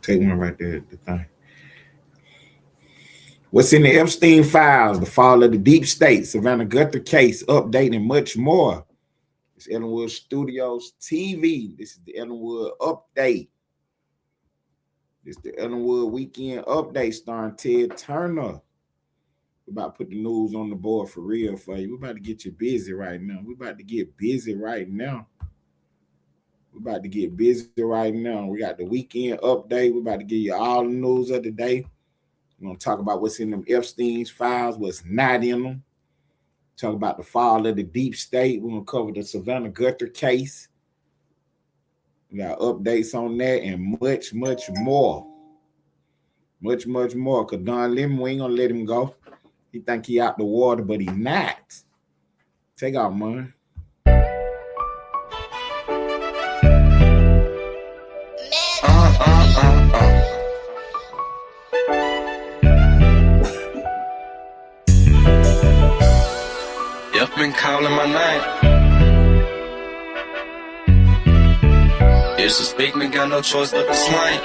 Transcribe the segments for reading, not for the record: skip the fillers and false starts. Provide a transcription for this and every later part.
Take one right there. The thing. What's in the Epstein files? The fall of the deep state, Savannah Guthrie case, update, and much more. It's Ellenwood Studios TV. This is the Ellenwood update. This is the Ellenwood weekend update starring Ted Turner. We're about to put the news on the board for real for you. We're about to get you busy right now. We about to get busy right now. We got the weekend update. We're about to give you all the news of the day. We're going to talk about what's in them Epstein's files, what's not in them. Talk about the fall of the deep state. We're going to cover the Savannah Guthrie case. We got updates on that and much, much more. Much, much more. Because Don Lemon, we ain't going to let him go. He think he out the water, but he not. Take out, man. Been calling my name. Disrespect me, got no choice but to slang.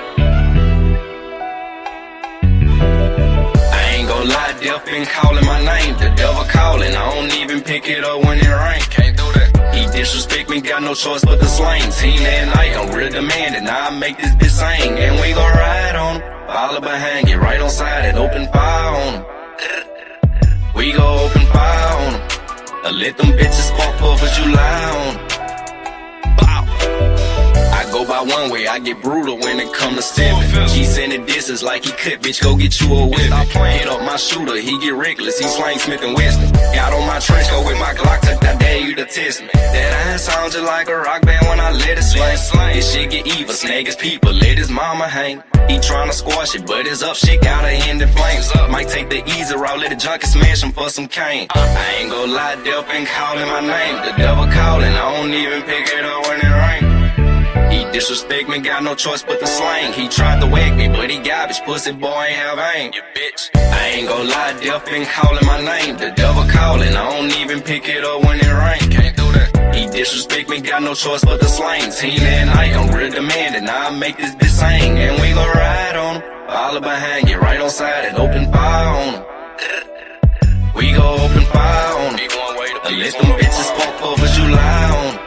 I ain't gon' lie, death been calling my name. The devil calling, I don't even pick it up when it rain. Can't do that. He disrespect me, got no choice but to slang. Teen at night, I'm real demanding. Now I make this bitch sing, and we gon' ride on him. Follow behind, get right on side and open fire on him. We gon' open fire on him. Let them bitches spark puff as you lie on. Bow. I go by one way, I get brutal when it come to stepping. He sending disses like he could, bitch, go get you a whip. Hit up my shooter, he get reckless, he slang Smith and Wesson. Got on my trench coat with my Glock, I dare you to test me. That ass sound just like a rock band when I let it slang. This shit get evil, snag his people, let his mama hang. He tryna squash it, but his up shit gotta end in flames. Might take the easy route, let the junkie smash him for some cane. I ain't gon' lie, death been calling my name. The devil calling, I don't even pick it up when it rain. He disrespect me, got no choice but to slang. He tried to whack me, but he garbage, pussy boy ain't have aim. You bitch. I ain't gon' lie, death been calling my name. The devil calling, I don't even pick it up when it rain. Can't do that. He disrespect me, got no choice but to slang. Teen at night, I'm real demanding. Now I make this bitch sing, and we gon' ride on him. Follow behind, get right on side and open fire on him. We gon' open fire on him. Let them bitches spark puff as you lie on him.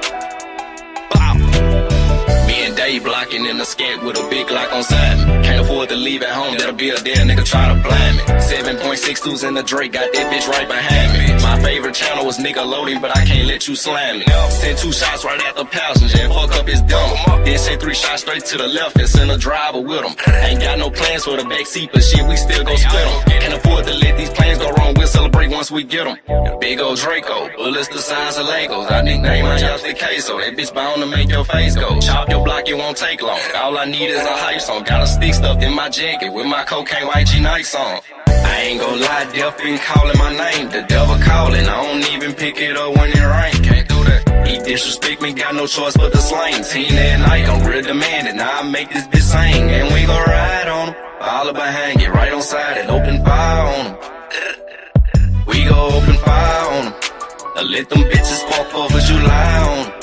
Me and Dave blocking in the skank with a big lock on side me. Can't afford to leave at home, that'll be a dead nigga try to blind me. 7.62s in the Drake, got that bitch right behind me. My favorite channel was Nickelodeon, but I can't let you slam me. Send 2 shots right at the passenger and fuck up his dumb. Then send 3 shots straight to the left and send a driver with him. Ain't got no plans for the backseat, but shit, we still gon' split them. Can't afford to let these plans go wrong, we'll celebrate once we get them. Big old Draco, bullets the size of Legos. I nickname my Chopstick Queso, that bitch bound to make your face go. Chop your block, it won't take long. All I need is a hype song. Got a stick stuffed in my jacket with my cocaine YG Nights on. I ain't gon' lie, death been calling my name. The devil calling, I don't even pick it up when it rain. Can't do that. He disrespect me, got no choice but to slang. Teen at night, I'm real demanding. Now I make this bitch sing, and we gon' ride on him. Follow behind, get right on side and open fire on him. We gon' open fire on him. Let them bitches spark puff as you lie on him.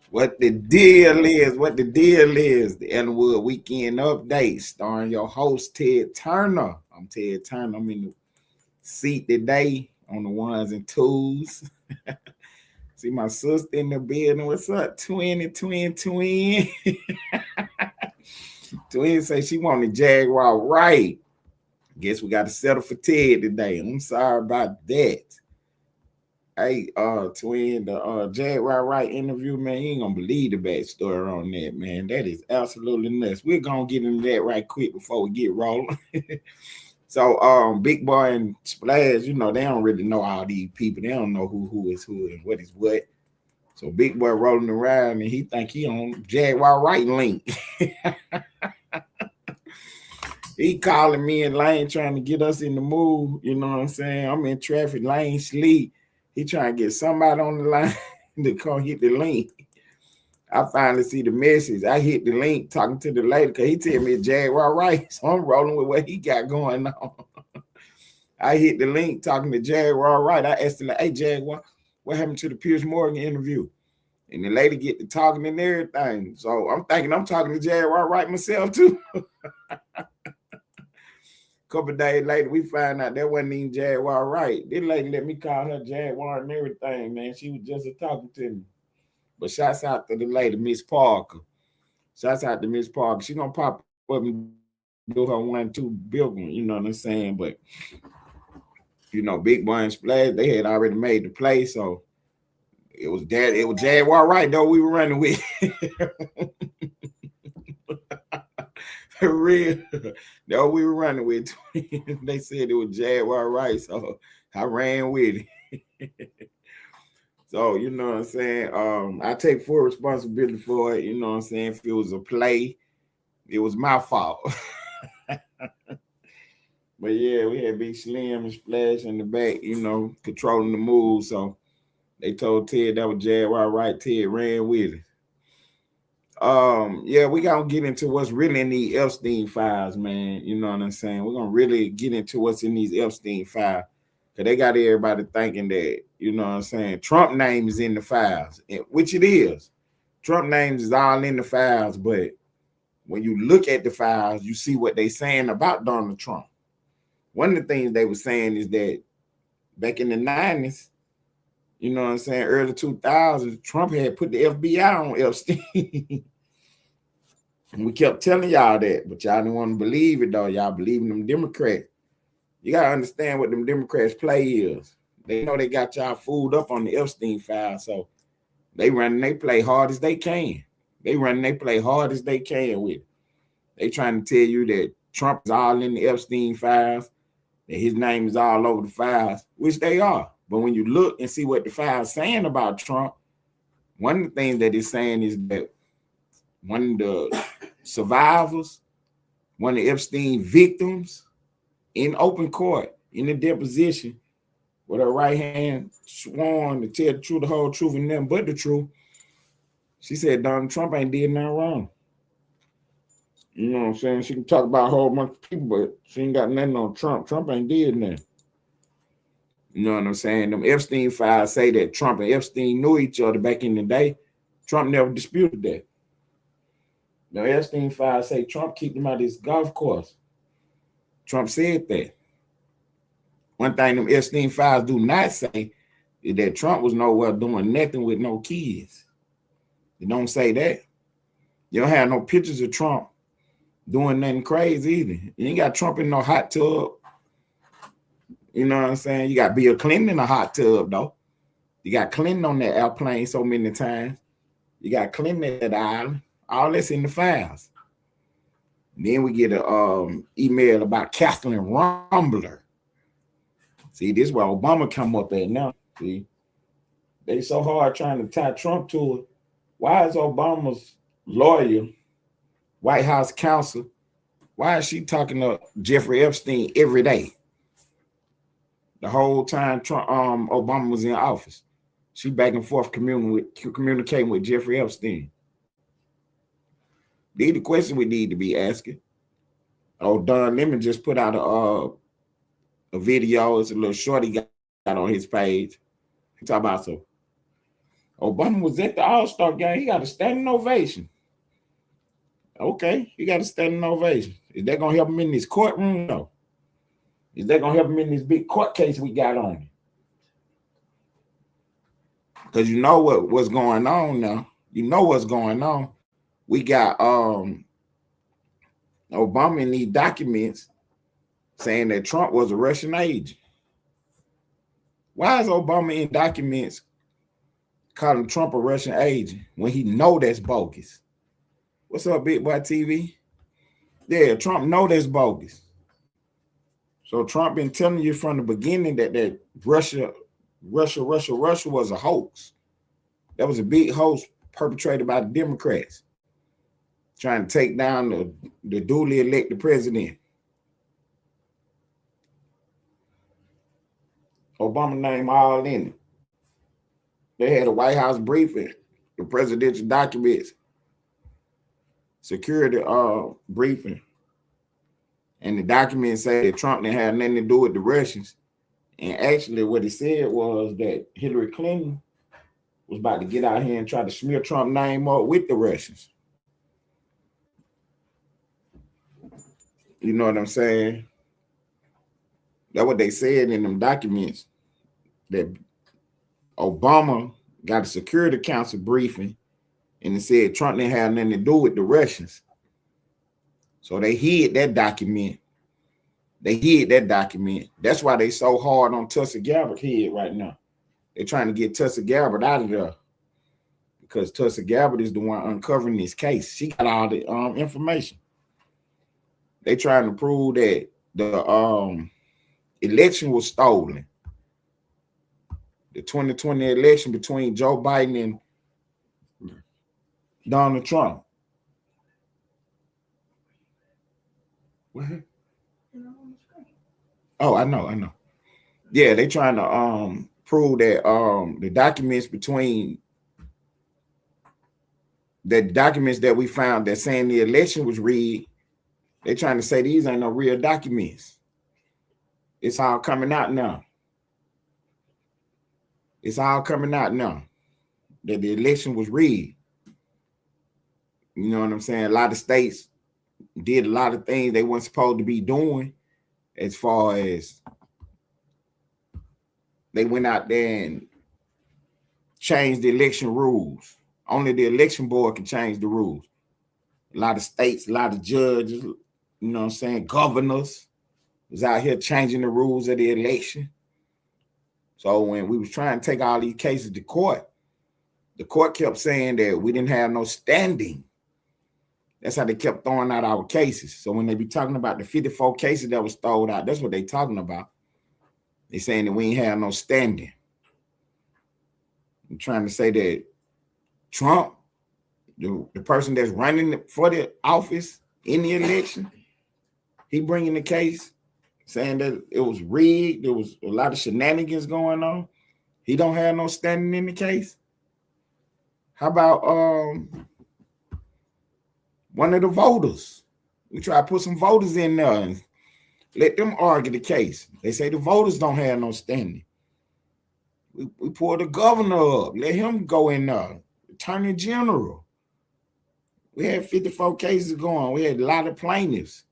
What the deal is, the Ellenwood Weekend Update, starring your host, Ted Turner. I'm Ted Turner. I'm in the seat today on the ones and twos. See my sister in the building. What's up, twin? Twin say she wanted Jaguar right. Guess we got to settle for Ted today. I'm sorry about that. Hey, twin, the Jaguar Wright interview, man, you ain't gonna believe the backstory on that, man. That is absolutely nuts. We're gonna get into that right quick before we get rolling. So, Big Boy and Splash, you know, they don't really know all these people. They don't know who is who and what is what. So Big Boy rolling around and he think he on Jaguar Wright link. He calling me and Lane trying to get us in the mood. You know what I'm saying? I'm in traffic, Lane sleep. He trying to get somebody on the line to come hit the link. I finally see the message. I hit the link talking to the lady because he tell me Jaguar Wright. So I'm rolling with what he got going on. I hit the link talking to Jaguar Wright. I asked her, like, hey, Jaguar, what happened to the Piers Morgan interview? And the lady get to talking and everything. So I'm thinking I'm talking to Jaguar Wright myself too. Couple of days later, we find out that wasn't even Jaguar Wright. This lady let me call her Jaguar and everything, man. She was just talking to me. But shouts out to the lady, Miss Parker. Shouts out to Miss Parker. She gonna pop up and do her 1-2 big one, you know what I'm saying? But you know, Big Boy and Splash, they had already made the play, so it was Jaguar Wright though we were running with. For real. No, we were running with. They said it was Jaguar Wright, so I ran with it. So, you know what I'm saying? I take full responsibility for it. You know what I'm saying? If it was a play, it was my fault. But yeah, we had Big Slim and Splash in the back, you know, controlling the move. So they told Ted that was Jaguar Wright. Ted ran with it. Yeah, we gonna get into what's really in these Epstein files, man. You know what I'm saying? We're gonna really get into what's in these Epstein files. Because they got everybody thinking that, you know what I'm saying, Trump name is in the files, which it is. Trump names is all in the files, but when you look at the files, you see what they saying about Donald Trump. One of the things they were saying is that back in the 90s, you know what I'm saying, early 2000s, Trump had put the FBI on Epstein. And we kept telling y'all that, but y'all didn't want to believe it, though. Y'all believe in them Democrats. You got to understand what them Democrats play is. They know they got y'all fooled up on the Epstein file, so they run and they play hard as they can. They run and they play hard as they can with it. They trying to tell you that Trump is all in the Epstein files, that his name is all over the files, which they are. But when you look and see what the file's saying about Trump, one of the things that it's saying is that one of the survivors, one of the Epstein victims, in open court, in the deposition, with her right hand sworn to tell the truth, the whole truth, and nothing but the truth, she said Donald Trump ain't did nothing wrong. You know what I'm saying? She can talk about a whole bunch of people, but she ain't got nothing on Trump. Trump ain't did nothing. You know what I'm saying? Them Epstein files say that Trump and Epstein knew each other back in the day. Trump never disputed that. The Epstein files say Trump keep him out of his golf course. Trump said that. One thing them Epstein files do not say is that Trump was nowhere doing nothing with no kids. They don't say that. You don't have no pictures of Trump doing nothing crazy either. You ain't got Trump in no hot tub. You know what I'm saying? You got Bill Clinton in a hot tub, though. You got Clinton on that airplane so many times. You got Clinton at the island. All that's in the files. And then we get an email about Kathleen Rumbler. See, this is where Obama come up at now. See, they so hard trying to tie Trump to it. Why is Obama's lawyer, White House counsel, why is she talking to Jeffrey Epstein every day? The whole time Trump, Obama was in office, she back and forth communicating with Jeffrey Epstein. These are the questions we need to be asking. Oh, Don Lemon just put out a video. It's a little short he got on his page. He talk about so Obama was at the All-Star game. He got a standing ovation. Okay, he got a standing ovation. Is that gonna help him in this courtroom? No. Is that gonna help him in this big court case we got on him? Because you know what's going on now. You know what's going on. We got Obama in these documents saying that Trump was a Russian agent. Why is Obama in documents calling Trump a Russian agent when he know that's bogus? What's up, Big Boy TV? Yeah, Trump know that's bogus. So Trump been telling you from the beginning that Russia was a hoax. That was a big hoax perpetrated by the Democrats, trying to take down the duly elected president. Obama name all in it. They had a White House briefing, the presidential documents, security briefing, And the documents say that Trump didn't have nothing to do with the Russians. And actually what he said was that Hillary Clinton was about to get out here and try to smear Trump's name up with the Russians. You know what I'm saying? That's what they said in them documents, that Obama got a Security Council briefing and it said Trump didn't have nothing to do with the Russians. So they hid that document. That's why they so hard on Tulsi Gabbard's head right now. They're trying to get Tulsi Gabbard out of there because Tulsi Gabbard is the one uncovering this case. She got all the information. They trying to prove that the election was stolen. The 2020 election between Joe Biden and Donald Trump. What? Oh, I know. Yeah, they trying to prove that the documents that we found that saying the election was rigged, they trying to say these ain't no real documents. It's all coming out now. That the election was rigged. You know what I'm saying? A lot of states did a lot of things they weren't supposed to be doing, as far as they went out there and changed the election rules. Only the election board can change the rules. A lot of states, a lot of judges, you know what I'm saying, governors was out here changing the rules of the election. So when we was trying to take all these cases to court, the court kept saying that we didn't have no standing. That's how they kept throwing out our cases. So when they be talking about the 54 cases that was thrown out, that's what they talking about. They saying that we ain't have no standing. I'm trying to say that Trump, the person that's running for the office in the election, he bringing the case saying that it was rigged. There was a lot of shenanigans going on. He don't have no standing in the case. How about one of the voters? We try to put some voters in there and let them argue the case. They say the voters don't have no standing. We pull the governor up, let him go in there. Attorney General. We had 54 cases going. We had a lot of plaintiffs.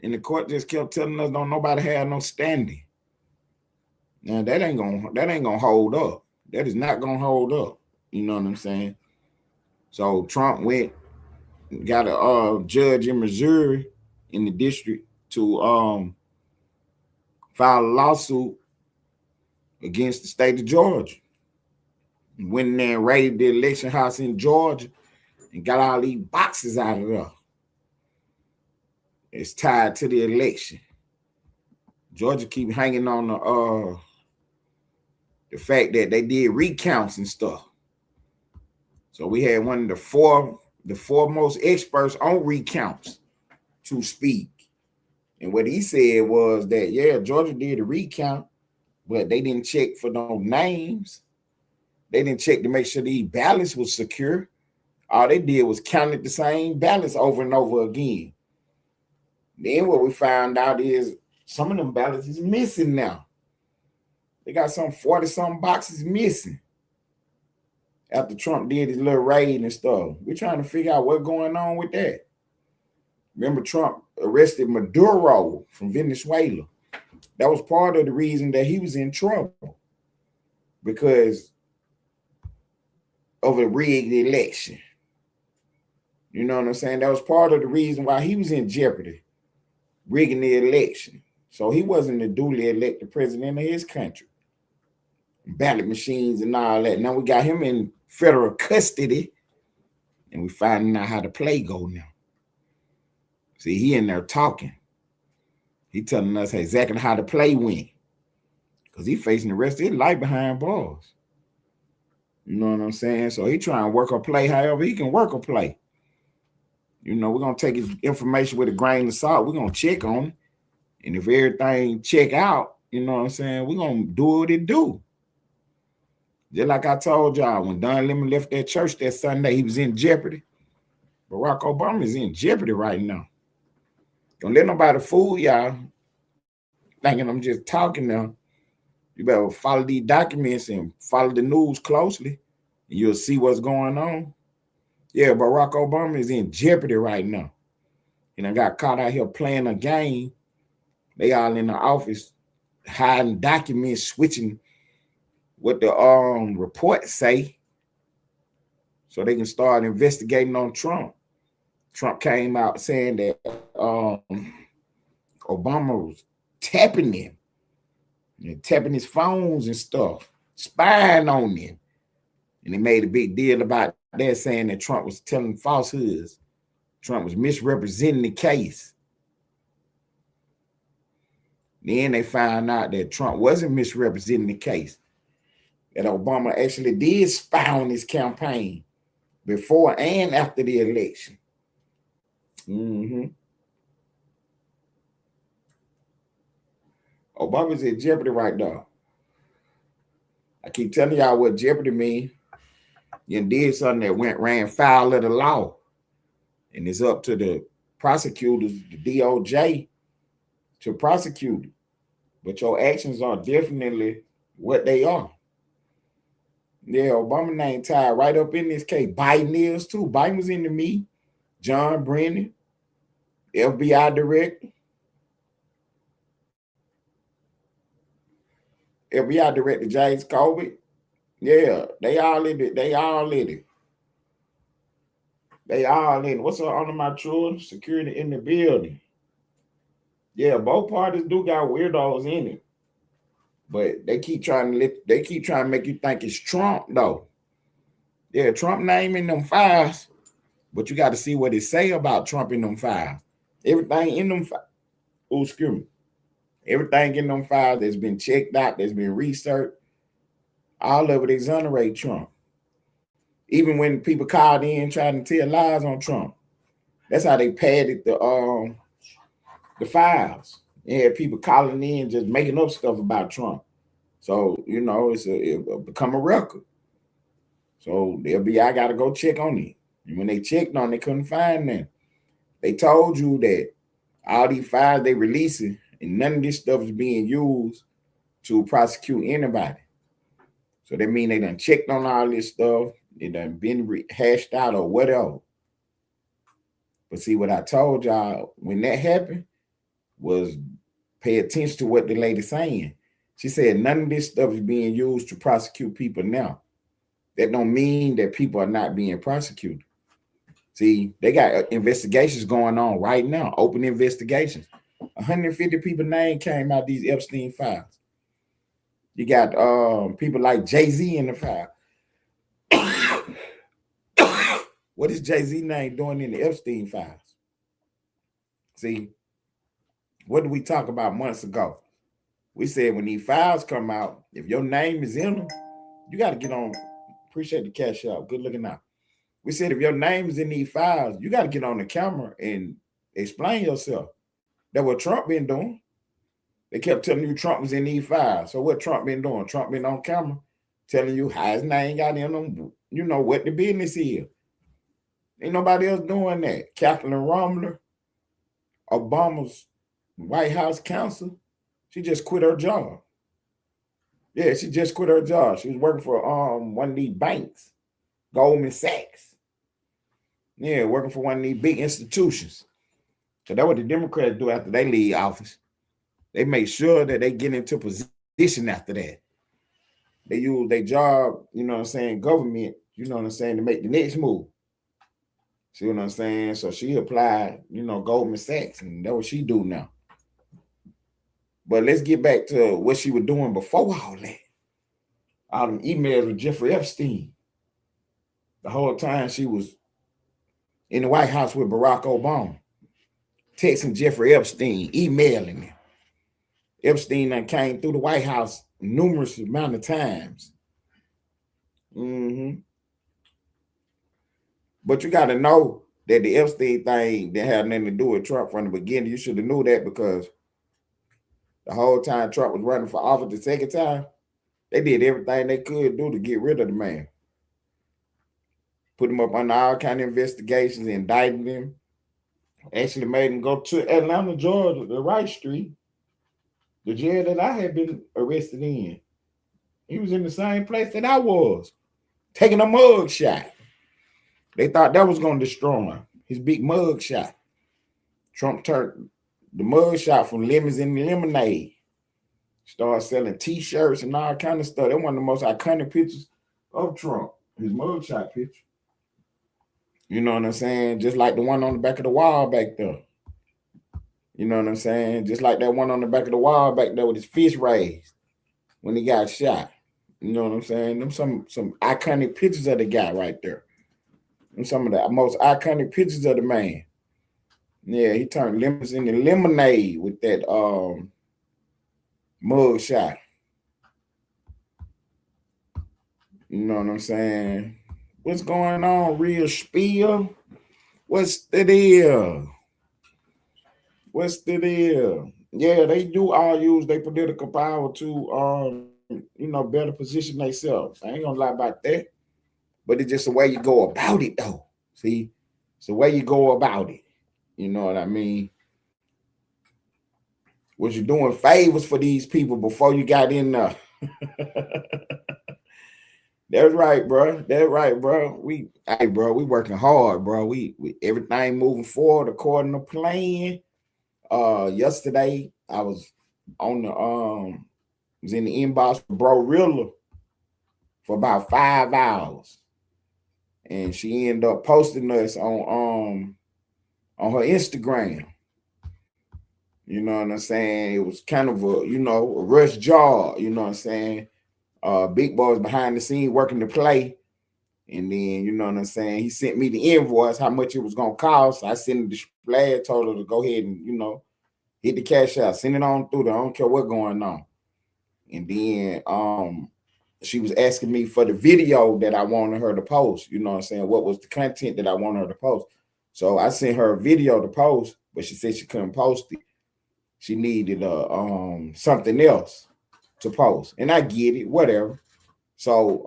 And the court just kept telling us don't nobody have no standing. Now that ain't gonna hold up. That is not gonna hold up. You know what I'm saying? So Trump got a judge in Missouri in the district to file a lawsuit against the state of Georgia. Went in there and raided the election house in Georgia and got all these boxes out of there. It's tied to the election. Georgia keep hanging on the fact that they did recounts and stuff. So we had one of the foremost experts on recounts to speak. And what he said was that, yeah, Georgia did a recount, but they didn't check for no names. They didn't check to make sure the ballots was secure. All they did was counted the same ballots over and over again. Then what we found out is some of them ballots is missing now. They got some 40-something boxes missing after Trump did his little raid and stuff. We're trying to figure out what's going on with that. Remember, Trump arrested Maduro from Venezuela. That was part of the reason that he was in trouble, because of a rigged election. You know what I'm saying? That was part of the reason why he was in jeopardy, rigging the election. So he wasn't the duly elected president of his country. Ballot machines and all that. Now we got him in federal custody, and we finding out how the play go now. See, he in there talking. He telling us exactly how the play went, because he facing the rest of his life behind bars. You know what I'm saying? So he trying to work a play however he can work a play. You know, we're going to take his information with a grain of salt. We're going to check on it. And if everything check out, you know what I'm saying, we're going to do what it do. Just like I told y'all, when Don Lemon left that church that Sunday, he was in jeopardy. Barack Obama is in jeopardy right now. Don't let nobody fool y'all thinking I'm just talking now. You better follow these documents and follow the news closely, and you'll see what's going on. Yeah, Barack Obama is in jeopardy right now. And I got caught out here playing a game. They all in the office hiding documents, switching what the reports say so they can start investigating on Trump. Trump came out saying that Obama was tapping him and tapping his phones and stuff, spying on him. And they made a big deal about that, saying that Trump was telling falsehoods. Trump was misrepresenting the case. Then they found out that Trump wasn't misrepresenting the case, that Obama actually did spy on his campaign before and after the election. Obama's in jeopardy right now. I keep telling y'all what jeopardy means. You did something that ran foul of the law. And it's up to the prosecutors, the DOJ, to prosecute it. But your actions are definitely what they are. Yeah, Obama name tied right up in this case. Biden is too. Biden was into me. John Brennan, FBI director. FBI director James Comey. Yeah, they all in it. They all in it. They all in it. What's up under my children? Security in the building. Yeah, both parties do got weirdos in it. But they keep trying to make you think it's Trump, though. Yeah, Trump name in them files, but you got to see what it say about Trump in them files. Everything in them files. Oh, excuse me. Everything in them files that's been checked out, that's been researched, all of it exonerate Trump. Even when people called in trying to tell lies on Trump, that's how they padded the files. Yeah, people calling in just making up stuff about Trump. So, you know, it'll become a record. So the FBI got to go check on it. And when they checked on it, they couldn't find them. They told you that all these files they releasing and none of this stuff is being used to prosecute anybody. So that means they done checked on all this stuff. They done been hashed out or whatever. But see, what I told y'all when that happened was pay attention to what the lady's saying. She said none of this stuff is being used to prosecute people now. That don't mean that people are not being prosecuted. See, they got investigations going on right now, open investigations. 150 people's name came out these Epstein files. You got people like Jay-Z in the file. What is Jay-Z name doing in the Epstein files? See, what did we talk about months ago? We said when these files come out, if your name is in them, you got to get on. Appreciate the cash out. Good looking out. We said if your name is in these files, you got to get on the camera and explain yourself. That's what Trump been doing. They kept telling you Trump was in these files. So what Trump been doing? Trump been on camera telling you how his name got in them, you know, what the business is. Ain't nobody else doing that. Kathleen Rumler, Obama's White House counsel, she just quit her job. Yeah, she just quit her job. She was working for one of these banks, Goldman Sachs. Yeah, working for one of these big institutions. So that's what the Democrats do after they leave office. They make sure that they get into position after that. They use their job, you know what I'm saying, government, you know what I'm saying, to make the next move. See what I'm saying? So she applied, you know, Goldman Sachs, and that's what she do now. But let's get back to what she was doing before all that. All them emails with Jeffrey Epstein. The whole time she was in the White House with Barack Obama, texting Jeffrey Epstein, emailing him. Epstein done came through the White House numerous amount of times. But you got to know that the Epstein thing didn't have nothing to do with Trump from the beginning. You should have knew that because the whole time Trump was running for office the second time, they did everything they could do to get rid of the man. Put him up under all kind of investigations, indicting him, Actually made him go to Atlanta, Georgia, the Wright Street, the jail that I had been arrested in. He was in the same place that I was, taking a mug shot. They thought that was going to destroy him. His big mug shot. Trump turned the mug shot from lemons and lemonade. Started selling T-shirts and all kind of stuff. That's one of the most iconic pictures of Trump. His mug shot picture. You know what I'm saying? Just like the one on the back of the wall back there. You know what I'm saying? Just like that one on the back of the wall back there with his fist raised when he got shot. You know what I'm saying? Them some iconic pictures of the guy right there. And some of the most iconic pictures of the man. Yeah, he turned lemons into lemonade with that mug shot. You know what I'm saying? What's going on, Real Spiel? What's the deal? What's the deal? Yeah, they do all use their political power to better position themselves. I ain't gonna lie about that. But it's just the way you go about it, though. See, it's the way you go about it. You know what I mean? Was you doing favors for these people before you got in there? That's right, bro. That's right, bro. We working hard, bro. We everything moving forward according to plan. Yesterday I was on the was in the inbox for Bro Rilla for about 5 hours, and she ended up posting us on her Instagram. You know what I'm saying? It was kind of a rush job. You know what I'm saying? Big Boy was behind the scene working the play, and then you know what I'm saying. He sent me the invoice, how much it was gonna cost. I sent the display, told her to go ahead and hit the cash out, send it on through there. I don't care what's going on. And then she was asking me for the video that I wanted her to post. You know what I'm saying? What was the content that I wanted her to post? So I sent her a video to post, but she said she couldn't post it. She needed something else to post. And I get it, whatever. So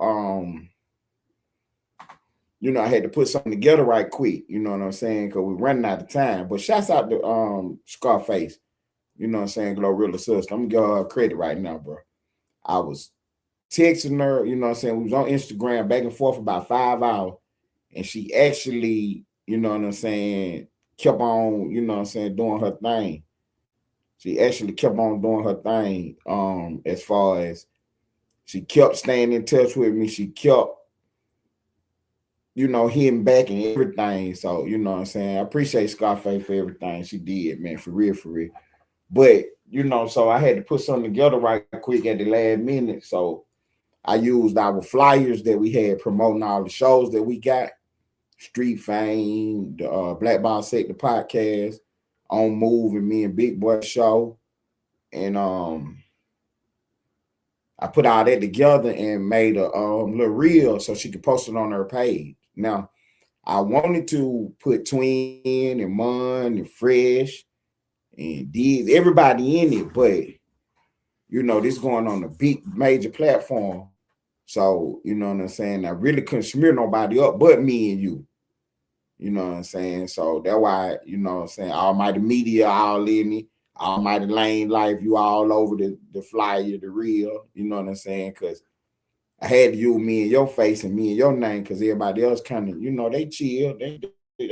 I had to put something together right quick, you know what I'm saying? Because we're running out of time. But shouts out to Scarface, you know what I'm saying, Glorilla sister. I'm gonna give her credit right now, bro. I was texting her, you know what I'm saying. We was on Instagram back and forth about 5 hours, and she actually, you know what I'm saying, kept on, you know what I'm saying, doing her thing. She actually kept on doing her thing. As far as she kept staying in touch with me, she kept, hitting back and everything. So, you know what I'm saying, I appreciate Scarface for everything she did, man, for real, for real. But, so I had to put something together right quick at the last minute. So I used our flyers that we had promoting all the shows that we got. Street Fame, the Black Ball Sector podcast, On Move, and me and Big Boy show. And I put all that together and made a little reel so she could post it on her page. Now, I wanted to put Twin and Mun and Fresh and Diz, everybody in it, but this going on a big major platform. So, you know what I'm saying? I really couldn't smear nobody up but me and you. You know what I'm saying? So that's why, you know what I'm saying, Almighty Media all in it, Almighty Lane Life, you all over the flyer, the reel, you know what I'm saying? Because I had to use me and your face and me and your name, because everybody else kind of, they chill. They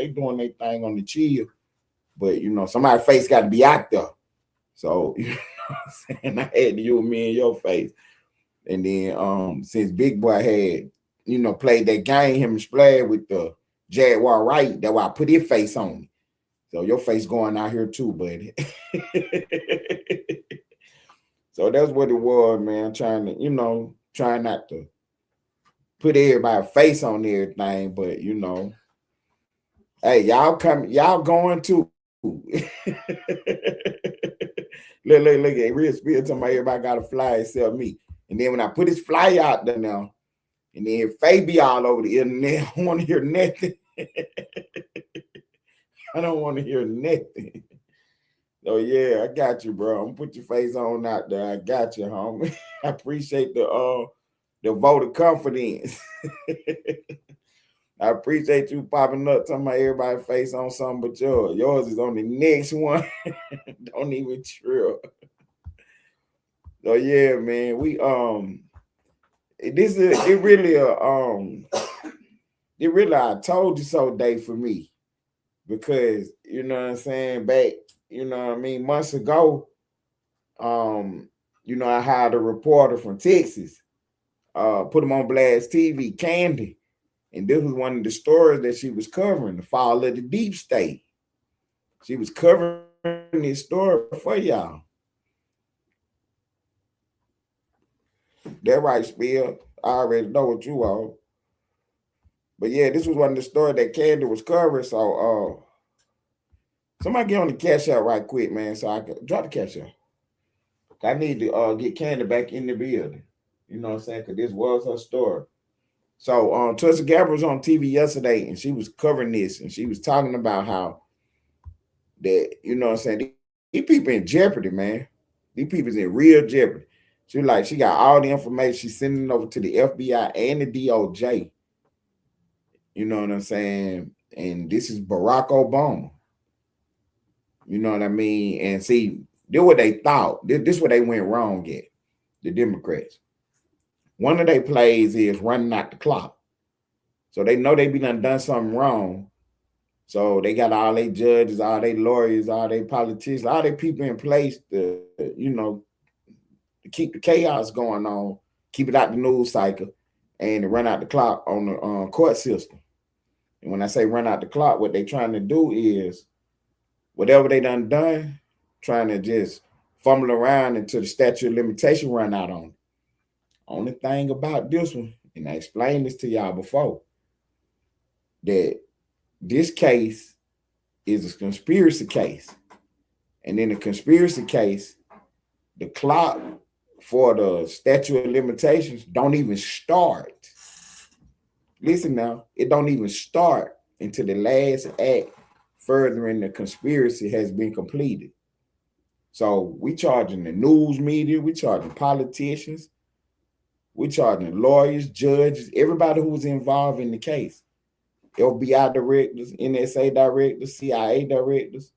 doing their thing on the chill. But, somebody's face got to be out there. So, you know what I'm saying? I had to use me and your face. And then since Big Boy had, played that game, him and Splash with the Jaguar right, that's why I put his face on me. So your face going out here too, buddy. So that's what it was, man. Trying not to put everybody's face on everything, but hey, y'all going too. look at Real Spirit talking about everybody got a flyer except me. And then when I put his flyer out there now, and then Fabi all over the internet, I don't want to hear nothing. I don't want to hear nothing. So yeah, I got you, bro. I'm gonna put your face on out there. I got you, homie. I appreciate the vote of confidence. I appreciate you popping up, talking about everybody's face on something but yours. Yours is on the next one. Don't even trip. So yeah, man, we this is it really I told you so day for me, because you know what I'm saying, back, you know what I mean, months ago, you know, I hired a reporter from Texas, put him on Blast TV, Candy. And this was one of the stories that she was covering, the fall of the deep state. She was covering this story for y'all. That right, Spill. I already know what you are. But yeah, this was one of the stories that Candy was covering. So somebody get on the cash out right quick, man, so I can drop the cash out. I need to get Candy back in the building. You know what I'm saying? Because this was her story. So Tulsi Gabbard was on TV yesterday, and she was covering this, and she was talking about how that, you know what I'm saying, these people in jeopardy, man. These people's in real jeopardy. She was like, she got all the information. She's sending it over to the FBI and the DOJ. You know what I'm saying? And this is Barack Obama. You know what I mean? And see, this what they thought. This is where they went wrong at, the Democrats. One of their plays is running out the clock. So they know they be done something wrong. So they got all their judges, all their lawyers, all their politicians, all their people in place to, you know, to keep the chaos going on, keep it out the news cycle, and to run out the clock on the court system. And when I say run out the clock, what they trying to do is whatever they done, trying to just fumble around until the statute of limitation run out on it. Only thing about this one, and I explained this to y'all before, that this case is a conspiracy case. And in the conspiracy case, the clock for the statute of limitations don't even start. Listen now, it don't even start until the last act furthering the conspiracy has been completed. So we charging the news media, we charging politicians, we charging lawyers, judges, everybody who was involved in the case. FBI directors, NSA directors, CIA directors.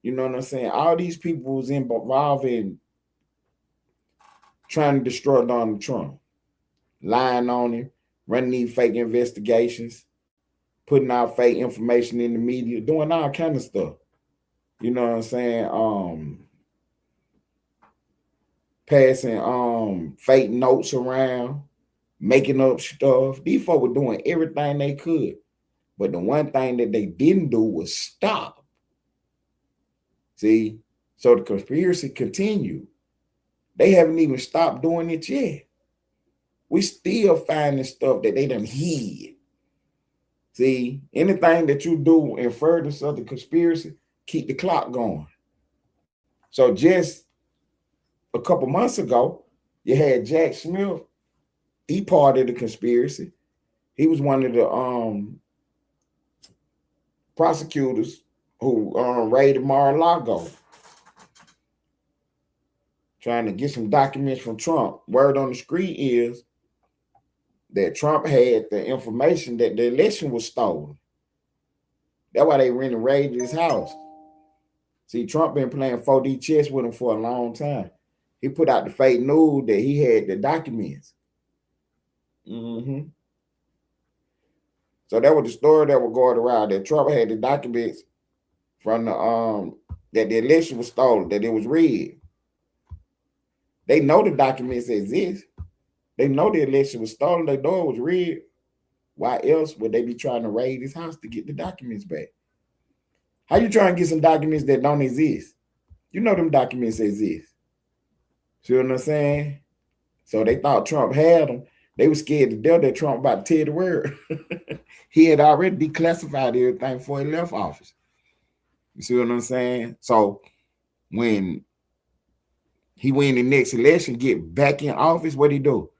You know what I'm saying? All these people was involved in trying to destroy Donald Trump, lying on him, running these fake investigations, putting out fake information in the media, doing all kind of stuff. You know what I'm saying? Passing fake notes around, making up stuff. These folks were doing everything they could. But the one thing that they didn't do was stop. See? So the conspiracy continued. They haven't even stopped doing it yet. We still finding stuff that they done hid. See? Anything that you do in furtherance of the conspiracy, keep the clock going. So just a couple months ago, you had Jack Smith. He part of the conspiracy. He was one of the prosecutors who raided Mar-a-Lago, trying to get some documents from Trump. Word on the street is that Trump had the information that the election was stolen. That's why they went and raided his house. See, Trump been playing 4D chess with him for a long time. He put out the fake news that he had the documents. So that was the story that was going around, that Trump had the documents from the that the election was stolen, that it was rigged. They know the documents exist. They know the election was stolen. They know it was rigged. Why else would they be trying to raid his house to get the documents back? How you trying to get some documents that don't exist? You know them documents exist. See what I'm saying? So they thought Trump had them. They were scared to death that Trump about to tell the word. He had already declassified everything before he left office. You see what I'm saying? So when he win the next election, get back in office, what he do?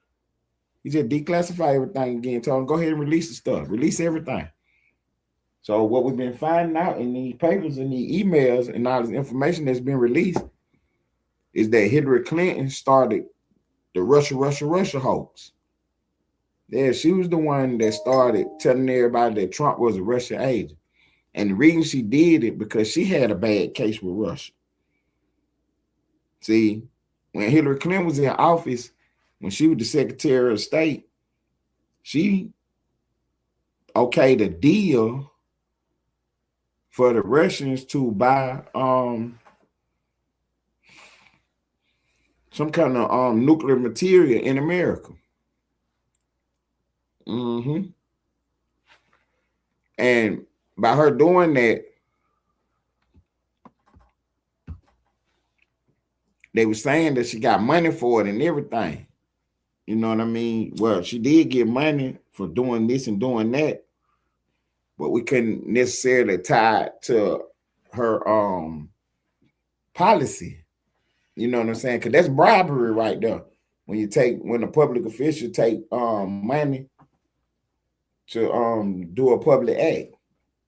He just declassify everything again. Told him, go ahead and release the stuff. Release everything. So what we've been finding out in these papers and the emails and all this information that's been released is that Hillary Clinton started the Russia hoax. Yeah, she was the one that started telling everybody that Trump was a Russian agent. And the reason she did it because she had a bad case with Russia. See, when Hillary Clinton was in office, when she was the Secretary of State, she okayed a deal for the Russians to buy some kind of nuclear material in America. And by her doing that, they were saying that she got money for it and everything. You know what I mean? Well, she did get money for doing this and doing that, but we couldn't necessarily tie it to her policy. You know what I'm saying? Because that's bribery right there. When a public official take money to do a public act.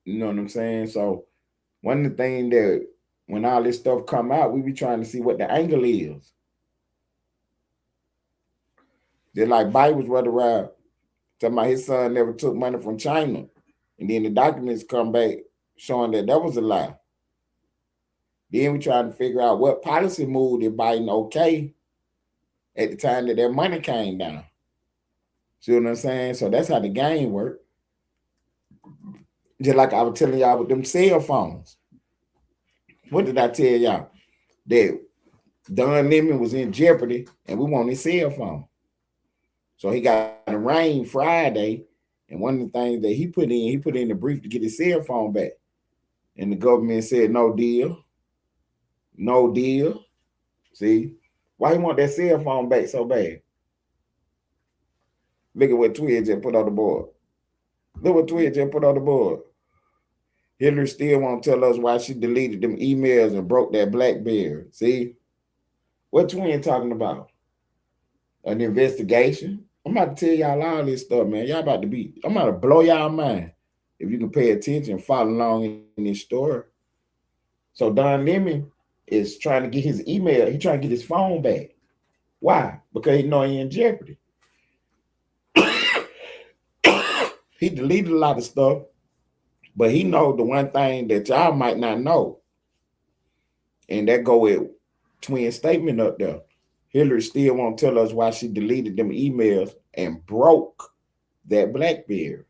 You know what I'm saying? So one of the things that when all this stuff come out, we be trying to see what the angle is. Just like Biden was running around talking about his son never took money from China. And then the documents come back showing that was a lie. Then we trying to figure out what policy move did Biden okay at the time that money came down. See what I'm saying? So that's how the game worked. Just like I was telling y'all with them cell phones. What did I tell y'all? That Don Lemon was in jeopardy and we want his cell phone. So he got a rain Friday. And one of the things that he put in the brief to get his cell phone back. And the government said, no deal. No deal. See? Why he want that cell phone back so bad? Look at what Twitch just put on the board. Look what Twitch just put on the board. Hillary still won't tell us why she deleted them emails and broke that BlackBerry. See? What Twin talking about? An investigation? I'm about to tell y'all all this stuff, man. I'm about to blow y'all mind if you can pay attention and follow along in this story. So Don Lemon is trying to get his email. He's trying to get his phone back. Why? Because he know he in jeopardy. He deleted a lot of stuff, but he know the one thing that y'all might not know. And that go with Twin's statement up there. Hillary still won't tell us why she deleted them emails and broke that BlackBerry.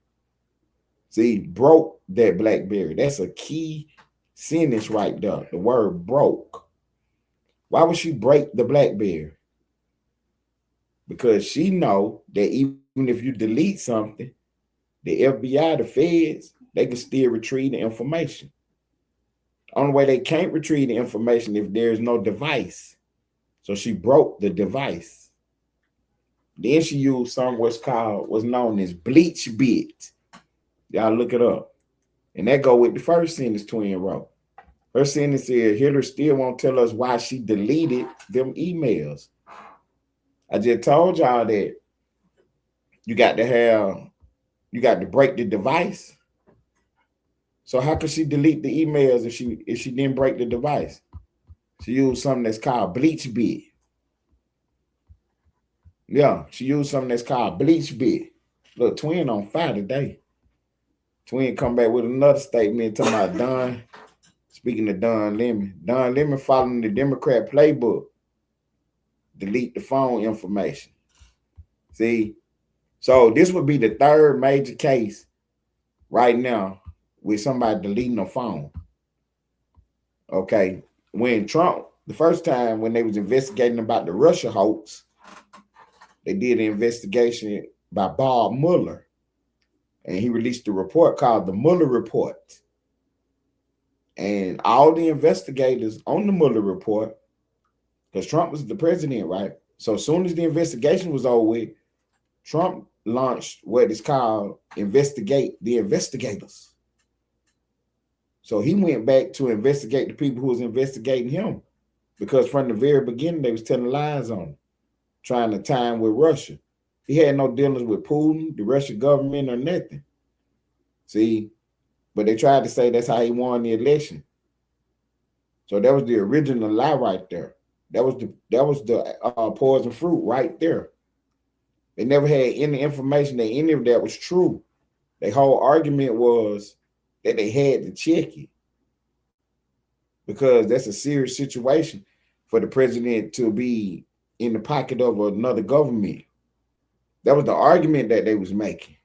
See, broke that BlackBerry. That's a key sentence right there. The word broke. Why would she break the BlackBerry? Because she know that even if you delete something, the FBI, the feds, they can still retrieve the information. Only way they can't retrieve the information if there is no device. So she broke the device. Then she used what's known as BleachBit. Y'all look it up. And that go with the first sentence Twin wrote. Her sentence is, Hillary still won't tell us why she deleted them emails. I just told y'all that you got to break the device. So how could she delete the emails if she didn't break the device? She used something that's called BleachBit. Yeah, she used something that's called BleachBit. Look, Twin on fire today. Twin come back with another statement talking about Don. Speaking of Don Lemon following the Democrat playbook. Delete the phone information. See? So this would be the third major case right now with somebody deleting a phone. Okay. When Trump, the first time when they was investigating about the Russia hoax, they did an investigation by Bob Mueller. And he released a report called the Mueller Report. And all the investigators on the Mueller Report, because Trump was the president, right? So as soon as the investigation was over with, Trump launched what is called Investigate the Investigators. So he went back to investigate the people who was investigating him, because from the very beginning, they was telling lies on him, trying to tie him with Russia. He had no dealings with Putin, the Russian government, or nothing. See, but they tried to say that's how he won the election. So that was the original lie right there. That was the poison fruit right there. They never had any information that any of that was true. Their whole argument was that they had to check it because that's a serious situation for the president to be in the pocket of another government. That was the argument that they was making,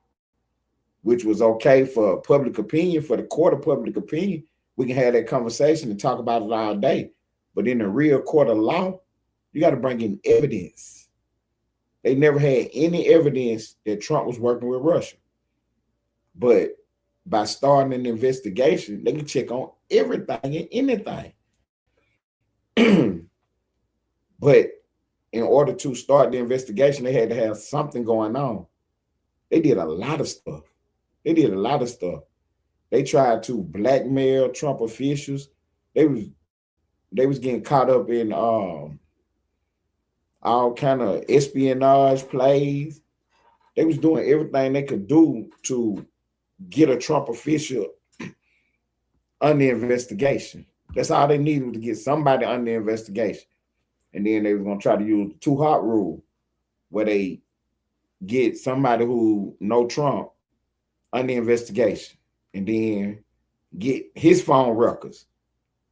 which was okay for public opinion, for the court of public opinion. We can have that conversation and talk about it all day. But in the real court of law, you got to bring in evidence. They never had any evidence that Trump was working with Russia. But by starting an investigation, they can check on everything and anything. But in order to start the investigation, they had to have something going on. They did a lot of stuff. They tried to blackmail Trump officials. They was getting caught up in all kind of espionage plays. They was doing everything they could do to get a Trump official under investigation. That's all they needed, was to get somebody under investigation. And then they was going to try to use the too hot rule, where they get somebody who know Trump under investigation and then get his phone records.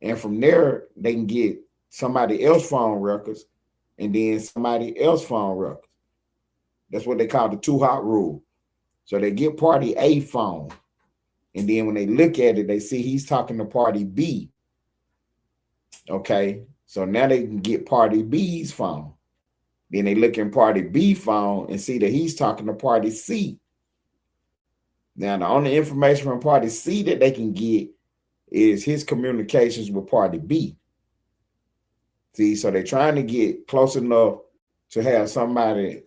And from there, they can get somebody else's phone records and then somebody else's phone records. That's what they call the too hot rule. So they get party A phone. And then when they look at it, they see he's talking to party B. Okay. So now they can get party B's phone. Then they look in party B phone and see that he's talking to party C. Now, the only information from party C that they can get is his communications with party B. See, so they're trying to get close enough to have somebody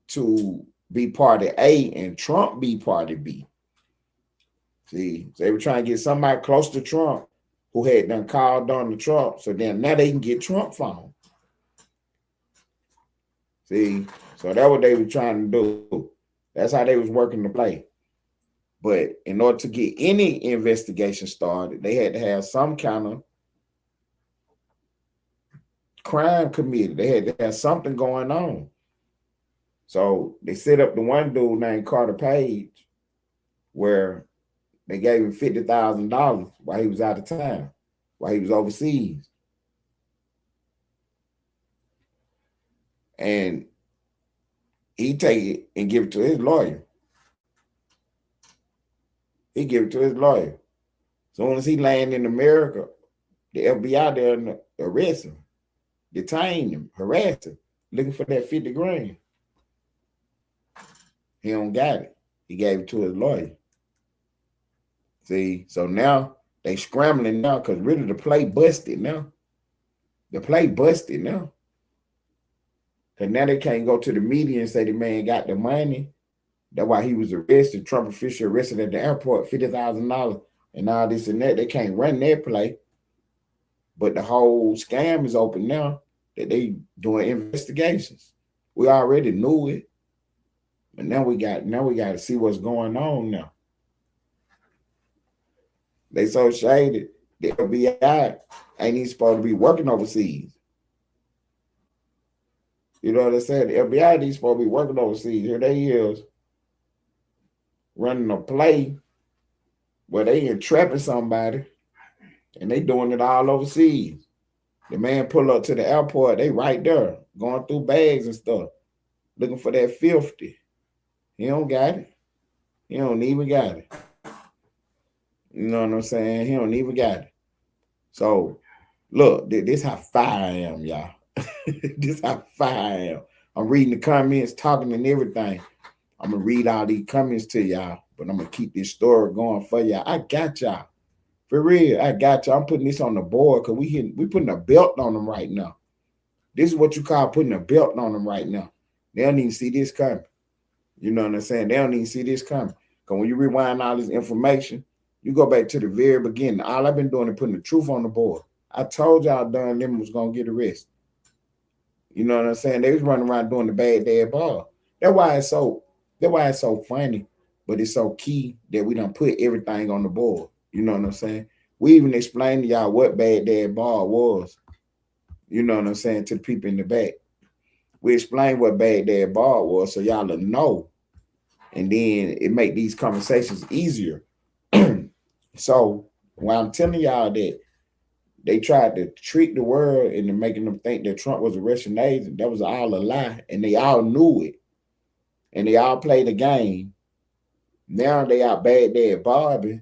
to be party A and Trump be party B. See, so they were trying to get somebody close to Trump who had done called on to Trump, so then now they can get Trump phone. See, so that's what they were trying to do. That's how they was working the play. But in order to get any investigation started, they had to have some kind of crime committed. They had to have something going on. So they set up the one dude named Carter Page, where they gave him $50,000 while he was out of town, while he was overseas. And he take it and give it to his lawyer. He give it to his lawyer. As soon as he land in America, the FBI there arrest him, detain him, harass him, looking for that 50 grand. He don't got it. He gave it to his lawyer. See, so now they scrambling now because really the play busted now. The play busted now. Because now they can't go to the media and say the man got the money. That's why he was arrested. Trump official arrested at the airport, $50,000 and all this and that. They can't run their play. But the whole scam is open now that they doing investigations. We already knew it. But now we got to see what's going on now. They so shaded. The FBI ain't even supposed to be working overseas. You know what I'm saying? The FBI ain't supposed to be working overseas. Here they is running a play where they entrapping somebody and they doing it all overseas. The man pull up to the airport, they right there going through bags and stuff, looking for that 50. He don't got it. He don't even got it. You know what I'm saying? He don't even got it. So, look, this how fire I am, y'all. This how fire I am. I'm reading the comments, talking and everything. I'm going to read all these comments to y'all, but I'm going to keep this story going for y'all. I got y'all. For real, I got y'all. I'm putting this on the board because we putting a belt on them right now. This is what you call putting a belt on them right now. They don't even see this coming. You know what I'm saying? They don't even see this coming. Because when you rewind all this information, you go back to the very beginning. All I've been doing is putting the truth on the board. I told y'all Don Lemon was going to get arrested. You know what I'm saying? They was running around doing the bad dad ball. That's why it's so funny, but it's so key that we done put everything on the board. You know what I'm saying? We even explained to y'all what bad dad ball was. You know what I'm saying? To the people in the back. we explain what Baghdad Bob was so y'all will know. And then it make these conversations easier. So when I'm telling y'all that they tried to trick the world into making them think that Trump was a Russian agent, that was all a lie. And they all knew it. And they all played the game. Now they out Baghdad Bobby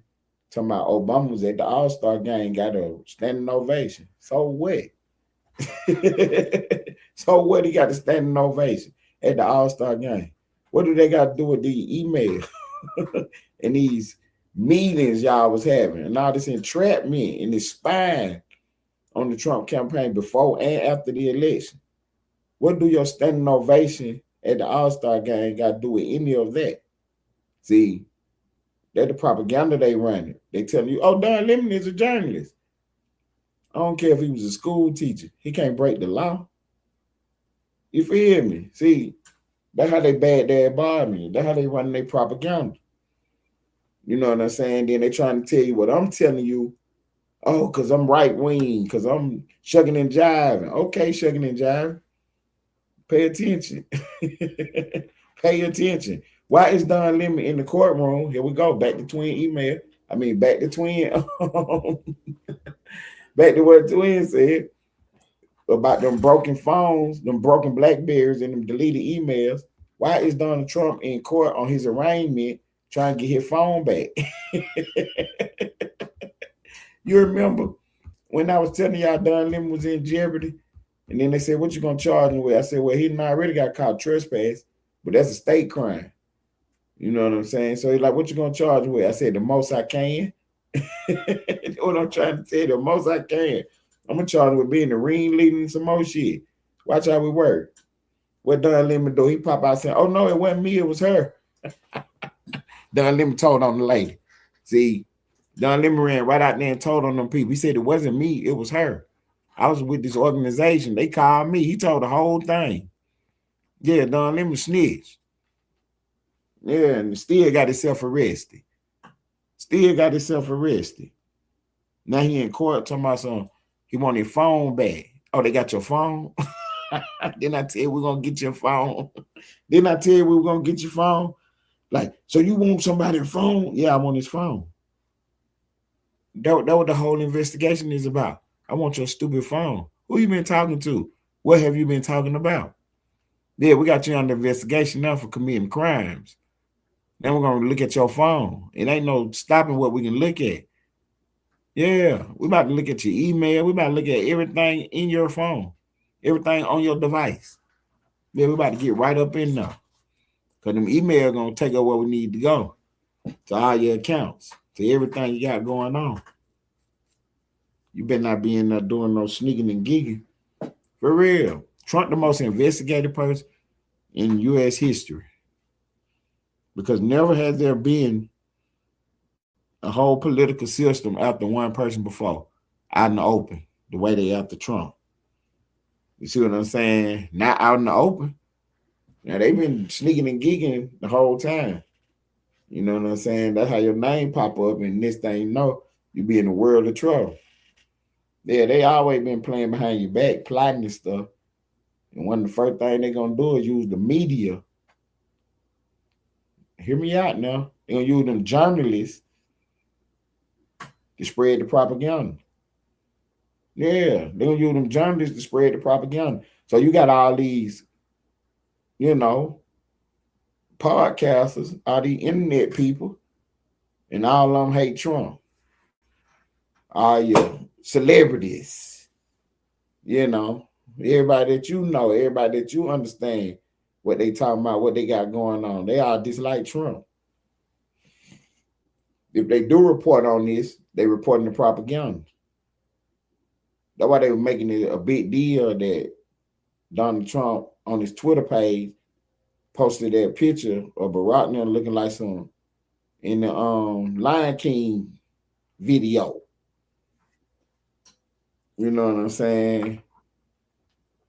talking about Obama was at the All-Star game, got a standing ovation. So what? So what? He got a standing ovation at the All-Star game. What do they got to do with the email and these meetings y'all was having and all this entrapment and this spying on the Trump campaign before and after the election? What do your standing ovation at the All-Star game got to do with any of that? See, that's the propaganda they running. They telling you, oh, Don Lemon is a journalist. I don't care if he was a school teacher. He can't break the law. You feel me? See, that's how they Baghdad Bob me. That's how they running their propaganda. You know what I'm saying? Then they trying to tell you what I'm telling you. Oh, because I'm right wing, because I'm shucking and jiving. Okay, shucking and jiving. Pay attention. Pay attention. Why is Don Lemon in the courtroom? Here we go. Back to twin email. I mean, back to twin. Back to what twin said about them broken phones, them broken Blackberries, and them deleted emails. Why is Donald Trump in court on his arraignment trying to get his phone back? You remember when I was telling y'all Don Lemon was in jeopardy? And then they said, what you going to charge him with? I said, well, he already got caught trespass, but that's a state crime. You know what I'm saying? So he's like, what you going to charge him with? I said, the most I can. What I'm trying to tell you, the most I can. I'm going to charge him with being the ringleader and some more shit. Watch how we work. What Don Lemon do? He pop out saying, oh, no, it wasn't me. It was her. Don Lemon told on the lady. See, Don Lemon ran right out there and told on them people. He said, it wasn't me. It was her. I was with this organization. They called me. He told the whole thing. Yeah, Don Lemon snitched. Yeah, and still got himself arrested. Still got himself arrested. Now he in court talking about something. He want his phone back. Oh, they got your phone? Didn't I tell you we're going to get your phone? Didn't I tell you we were going to get your phone? Like, so you want somebody's phone? Yeah, I want his phone. That what the whole investigation is about. I want your stupid phone. Who you been talking to? What have you been talking about? Yeah, we got you under investigation now for committing crimes. Now we're going to look at your phone. It ain't no stopping what we can look at. Yeah, we about to look at your email. We about to look at everything in your phone. Everything on your device. Yeah, we about to get right up in there. Because them email going to take up where we need to go. To all your accounts. To everything you got going on. You better not be in there doing no sneaking and gigging. For real. Trump the most investigated person in U.S. history. Because never has there been a whole political system after one person before, out in the open, the way they after Trump. You see what I'm saying? Not out in the open. Now, they've been sneaking and geeking the whole time. You know what I'm saying? That's how your name pop up, and this thing you know, you be in the world of trouble. Yeah, they always been playing behind your back, plotting and stuff. And one of the first thing they're going to do is use the media. Hear me out now. They're going to use them journalists to spread the propaganda. Yeah, they're going to use them journalists to spread the propaganda. So you got all these, you know, podcasters, all the internet people, and all of them hate Trump. All your celebrities, you know, everybody that you know, everybody that you understand what they talking about, what they got going on. They all dislike Trump. If they do report on this, they reporting the propaganda. That's why they were making it a big deal that Donald Trump on his Twitter page posted that picture of Barack now looking like some in the Lion King video. You know what I'm saying?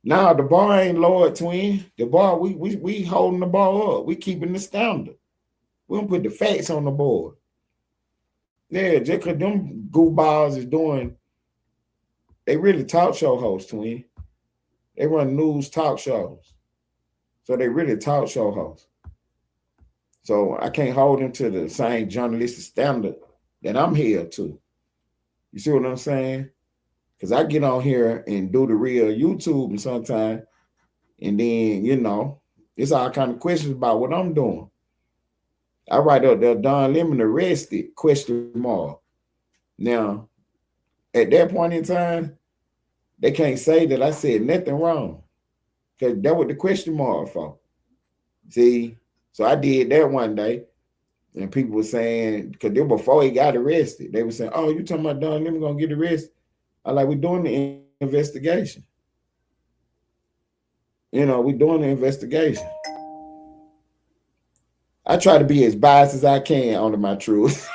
Now the bar ain't lowered, twin. The bar, we holding the bar up. We keeping the standard. We don't put the facts on the board. Yeah, just because them goofballs is doing, they really talk show hosts, twin. They run news talk shows. So they really talk show hosts. So I can't hold them to the same journalistic standard that I'm here to. You see what I'm saying? Because I get on here and do the real YouTube and sometimes, and then, it's all kind of questions about what I'm doing. I write up there, Don Lemon arrested, question mark. Now, at that point in time, they can't say that I said nothing wrong. Because that was the question mark for. See, so I did that one day. And people were saying, because before he got arrested, they were saying, oh, you talking about Don Lemon going to get arrested? I like, we're doing the investigation. We're doing the investigation. I try to be as biased as I can on my truth.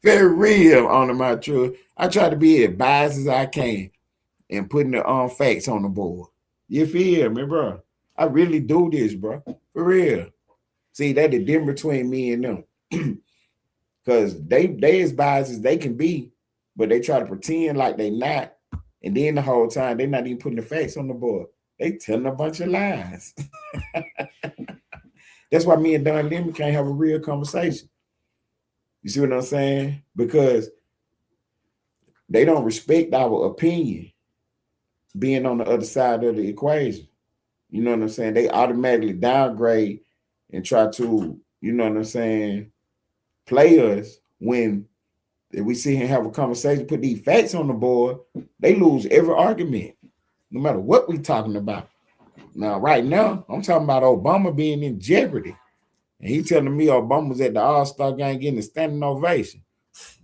Very real on my truth. I try to be as biased as I can and putting the facts on the board. You feel me, bro? I really do this, bro. For real. See, that's the difference between me and them. Because they as biased as they can be, but they try to pretend like they not. And then the whole time, they're not even putting the facts on the board. They telling a bunch of lies. That's why me and Don Lemon can't have a real conversation. You see what I'm saying? Because they don't respect our opinion being on the other side of the equation. You know what I'm saying? They automatically downgrade and try to, play us when we sit here and have a conversation, put these facts on the board, they lose every argument, no matter what we're talking about. Now, right now, I'm talking about Obama being in jeopardy. And he telling me Obama was at the All-Star game getting a standing ovation.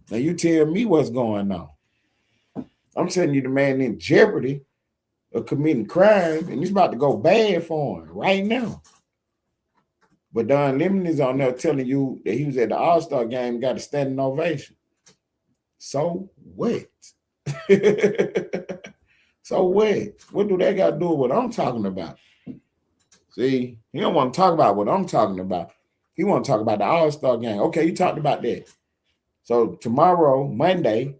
Now, you tell me what's going on. I'm telling you the man in jeopardy of committing crime, and it's about to go bad for him right now. But Don Lemon is on there telling you that he was at the All-Star game and got a standing ovation. So what? So what? What do that got to do with what I'm talking about? See, he don't want to talk about what I'm talking about. He want to talk about the All-Star game. Okay, you talked about that. So tomorrow, Monday,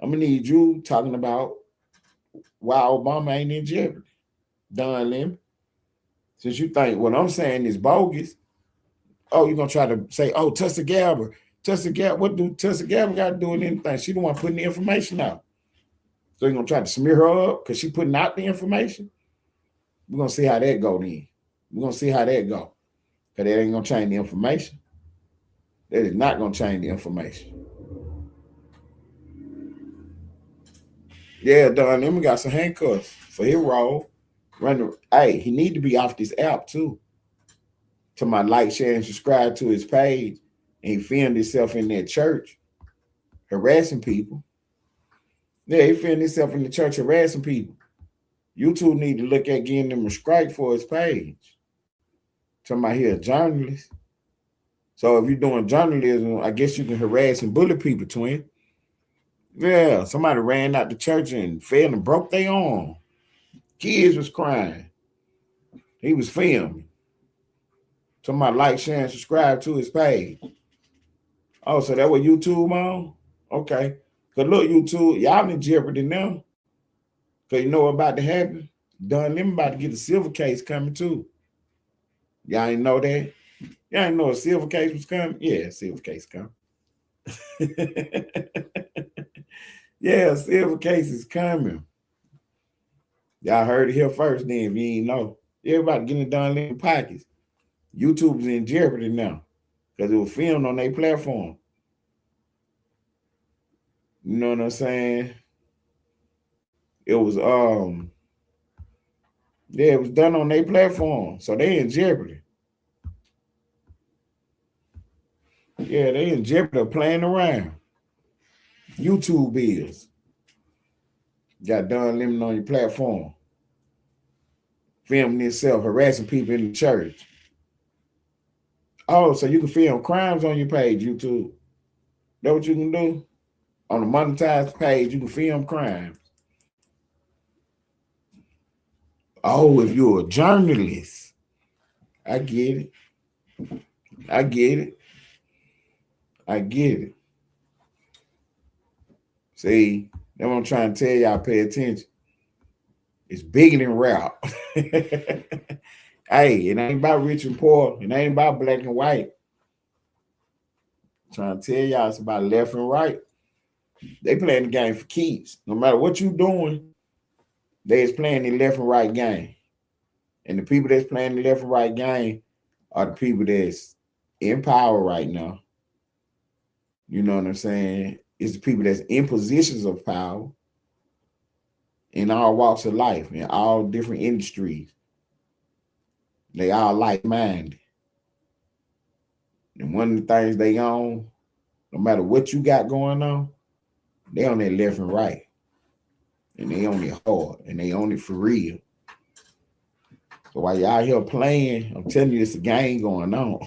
I'm going to need you talking about why Obama ain't in jeopardy. Don Lemon. Since you think what I'm saying is bogus, you're going to try to say, Tulsi Gabbard. Tulsi Gabbard, what do Tulsi Gabbard got to do with anything? She the one putting the information out. So you're going to try to smear her up because she putting out the information? We're going to see how that go then. We're going to see how that go. Because that ain't going to change the information. That is not going to change the information. Yeah, Don Lemon got some handcuffs for his role. Hey, he need to be off this app too. To my like, share, and subscribe to his page. And he filmed himself in that church harassing people. Yeah, he filmed himself in the church harassing people. YouTube need to look at getting him a strike for his page. Talking about he a journalist. So if you're doing journalism, I guess you can harass and bully people, twin. Yeah, somebody ran out the church and fell and broke their arm. Kids was crying. He was filming. Somebody like, share, and subscribe to his page. Oh, so that what YouTube on? Okay. Because look, YouTube, y'all in jeopardy now. Because you know what about to happen? Don Lemon about to get a silver case coming too. Y'all ain't know that? Y'all ain't know a silver case was coming? Yeah, a silver case coming. Yeah, a silver case is coming. Y'all heard it here first then if you ain't know. Everybody getting Don Lemon pockets. YouTube's in jeopardy now because it was filmed on their platform. You know what I'm saying? It was it was done on their platform. So they in jeopardy. Yeah, they in jeopardy of playing around. YouTube is. Got Don Lemon on your platform. Filming himself, harassing people in the church. Oh, so you can film crimes on your page, YouTube. That what you can do? On the monetized page, you can film crimes. Oh, if you're a journalist. I get it. I get it. I get it. See, that's what I'm trying to tell y'all, pay attention. It's bigger than rap. Hey, it ain't about rich and poor. It ain't about black and white. I'm trying to tell y'all, it's about left and right. They playing the game for keeps. No matter what you doing, they is playing the left and right game. And the people that's playing the left and right game are the people that's in power right now. You know what I'm saying? It's the people that's in positions of power in all walks of life, in all different industries. They all like-minded. And one of the things they own, no matter what you got going on, they on their left and right. And they on it hard. And they on it for real. So while y'all here playing, I'm telling you, it's a game going on.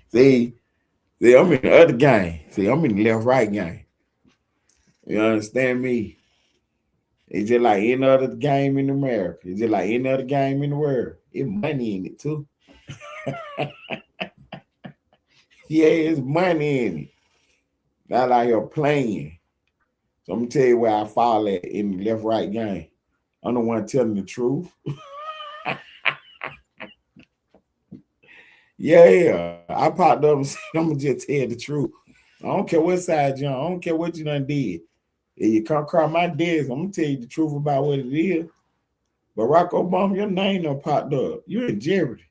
See, I'm in the other game. See, I'm in the left-right game. You understand me? It's just like any other game in America. It's just like any other game in the world. It's money in it too. Yeah, it's money in it. Not like you're playing. So I'm gonna tell you where I fall at in the left-right game. I'm the one telling the truth. Yeah, I popped up and said, I'm gonna just tell the truth. I don't care what side you're on. I don't care what you done did. If you come across my desk, I'm gonna tell you the truth about what it is. Barack Obama, your name done popped up. You're in jeopardy.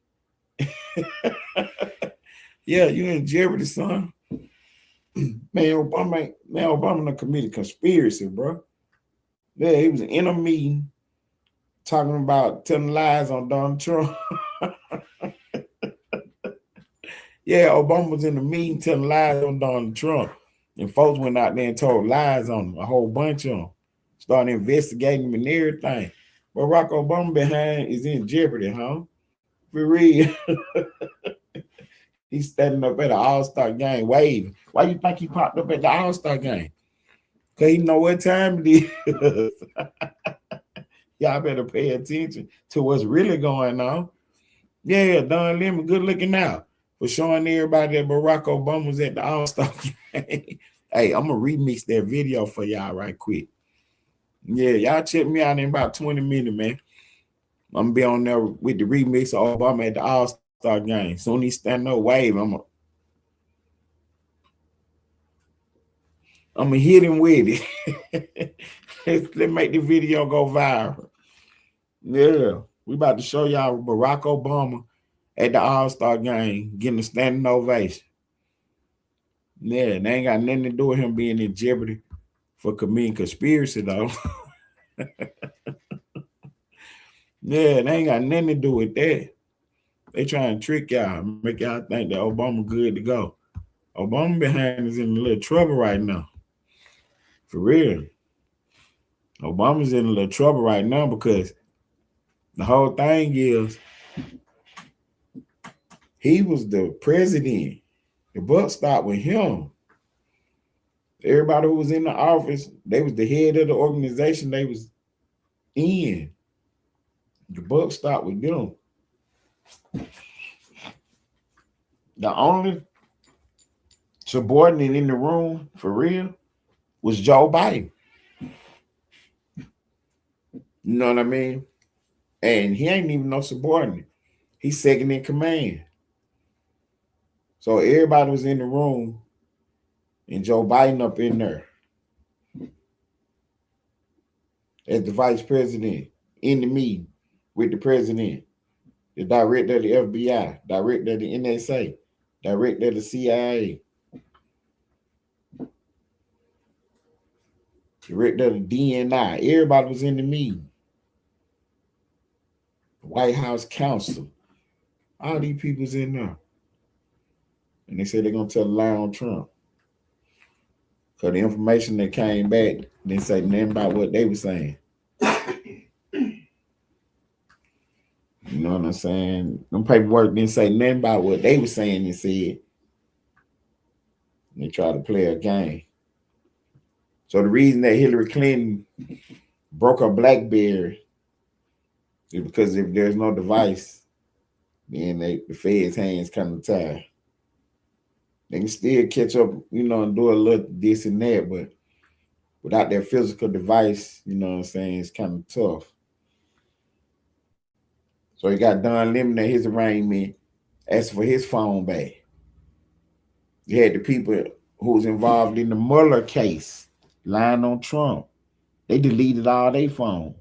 Yeah, you're in jeopardy, son. Man, Obama done committed conspiracy, bro. Yeah, he was in a meeting talking about telling lies on Donald Trump. Yeah, Obama was in the meeting telling lies on Donald Trump. And folks went out there and told lies on him, a whole bunch of them. Started investigating him and everything. Barack Obama behind is in jeopardy, huh? For real. He's standing up at the All-Star game waving. Why you think he popped up at the All-Star game? Because he know what time it is. Y'all better pay attention to what's really going on. Yeah, Don Lemon, good looking out for showing everybody that Barack Obama was at the All-Star game. Hey, I'm going to remix that video for y'all right quick. Yeah, y'all check me out in about 20 minutes, man. I'm going to be on there with the remix of Obama at the All-Star game. Soon he stand up wave, I'm going to hit him with it. Let's make the video go viral. Yeah, we about to show y'all Barack Obama at the All-Star game getting a standing ovation. Yeah, they ain't got nothing to do with him being in jeopardy for committing conspiracy, though. Yeah, they ain't got nothing to do with that. They trying to trick y'all, make y'all think that Obama good to go. Obama behind is in a little trouble right now. For real. Obama's in a little trouble right now because the whole thing is he was the president. The buck stopped with him. Everybody who was in the office, they was the head of the organization they was in. The buck stopped with them. The only subordinate in the room, for real, was Joe Biden. You know what I mean? And he ain't even no subordinate. He's second in command. So everybody was in the room and Joe Biden up in there as the vice president in the meeting with the president, the director of the FBI, director of the NSA, director of the CIA, director of the DNI. Everybody was in the meeting. The White House counsel. All these people's in there. And they said they're going to tell a lie on Trump. Because the information that came back didn't say nothing about what they were saying. You know what I'm saying? Them paperwork didn't say nothing about what they were saying and said. They tried to play a game. So the reason that Hillary Clinton broke her BlackBerry is because if there's no device, then the Fed's hands kind of tied. They can still catch up, you know, and do a little this and that, but without their physical device, you know what I'm saying, it's kind of tough. So he got Don Lemon at his arraignment asking for his phone back. You had the people who was involved in the Mueller case lying on Trump. They deleted all their phones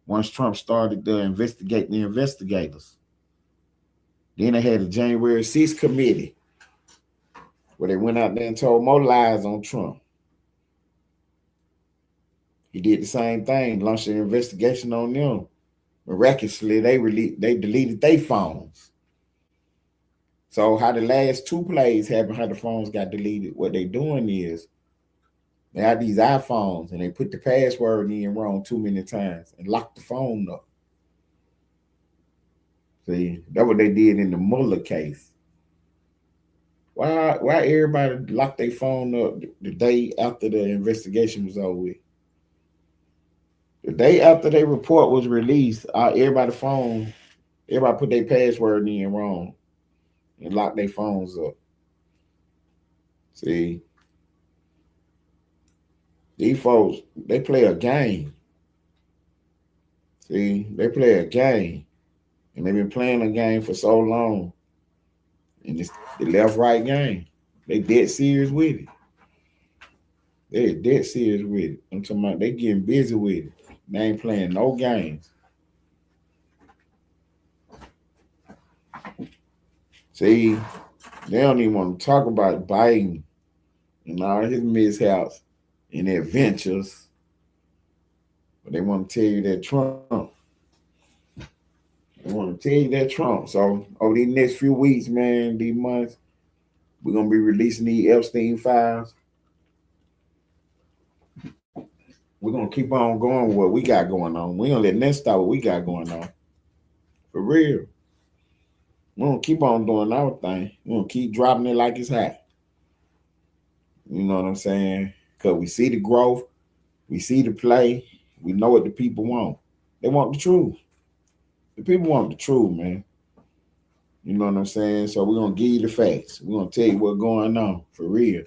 once Trump started to investigate the investigators. Then they had the January 6th committee where they went out there and told more lies on Trump. He did the same thing, launched an investigation on them. Miraculously, they deleted their phones. So how the last two plays happened, how the phones got deleted, what they doing is they have these iPhones and they put the password in wrong too many times and lock the phone up. See, that's what they did in the Mueller case. Why everybody locked their phone up the day after the investigation was over with? The day after their report was released, everybody put their password in wrong and locked their phones up. See, these folks, they play a game. See, they play a game. And they've been playing a game for so long. And it's the left-right game. They dead serious with it. They're dead serious with it. I'm talking about they getting busy with it. They ain't playing no games. See, they don't even want to talk about Biden and all his mishaps and adventures. But they want to tell you that Trump. They want to tell you that Trump. So over these next few weeks, man, these months, we're going to be releasing these Epstein files. We're going to keep on going with what we got going on. We don't let that stop what we got going on. For real. We're going to keep on doing our thing. We're going to keep dropping it like it's hot. You know what I'm saying? Because we see the growth. We see the play. We know what the people want. They want the truth. The people want the truth, man. You know what I'm saying? So we're going to give you the facts. We're going to tell you what's going on. For real.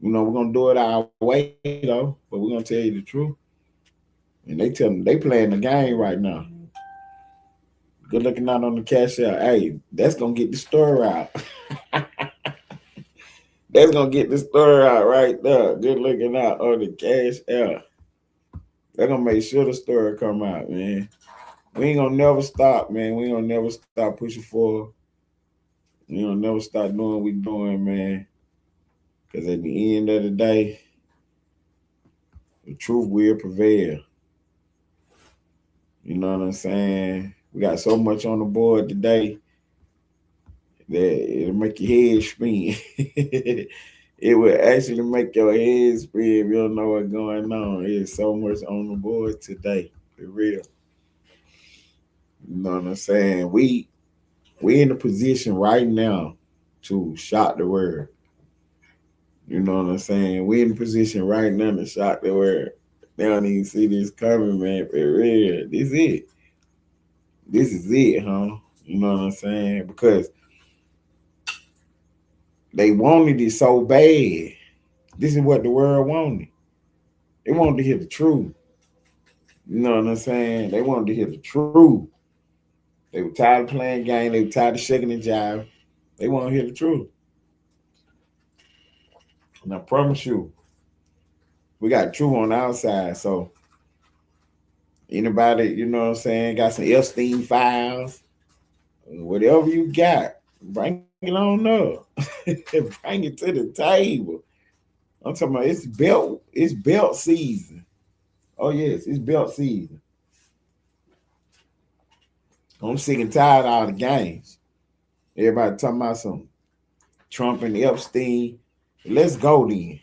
You know, we're going to do it our way, though. But we're going to tell you the truth. And they tell them they playing the game right now. Good looking out on the cash out. Hey, that's going to get the story out. That's going to get the story out right there. Good looking out on the cash out. They're going to make sure the story come out, man. We ain't going to never stop, man. We ain't going to never stop pushing forward. We ain't going to never stop doing what we doing, man. Because at the end of the day, the truth will prevail. You know what I'm saying? We got so much on the board today that it'll make your head spin. It will actually make your head spin if you don't know what's going on. There's so much on the board today. For real. You know what I'm saying? We're in a position right now to shock the world. You know what I'm saying? We're in a position right now to shock the world. They don't even see this coming, man. For real. This is it. This is it, huh? You know what I'm saying? Because they wanted it so bad. This is what the world wanted. They wanted to hear the truth. You know what I'm saying? They wanted to hear the truth. They were tired of playing games. They were tired of shaking the jive. They want to hear the truth. And I promise you, we got truth on the outside. So anybody, you know what I'm saying, got some Epstein files, whatever you got, bring it on up. Bring it to the table. I'm talking about it's belt season. Oh yes, it's belt season. I'm sick and tired of all the games. Everybody talking about some Trump and Epstein. Let's go then.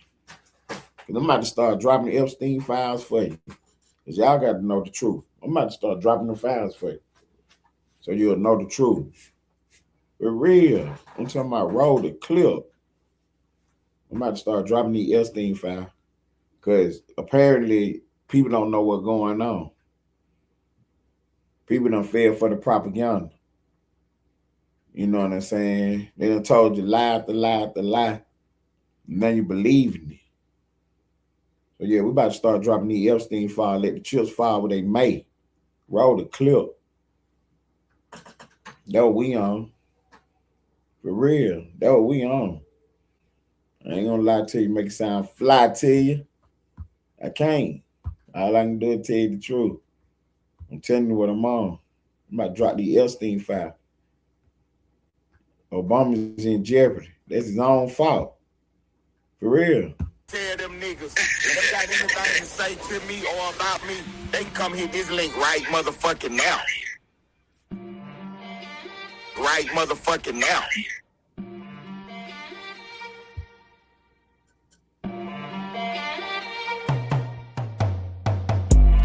Because I'm about to start dropping the Epstein files for you. Because y'all got to know the truth. I'm about to start dropping the files for you. So you'll know the truth. For real. I'm talking about roll the clip. I'm about to start dropping the Epstein file. Because apparently people don't know what's going on. People done fell for the propaganda. You know what I'm saying? They done told you lie after lie after lie. Now you believe in it. So yeah, we about to start dropping the Epstein file. Let the chips fall where they may. Roll the clip. That what we on. For real. That what we on. I ain't gonna lie to you, make it sound fly to you. I can't. All I can do is tell you the truth. I'm telling you what I'm on. I'm about to drop the Epstein file. Obama's in jeopardy. That's his own fault. For real. Tell them niggas, if they got anything to say to me or about me, they can come hit this link right motherfucking now. Right motherfucking now.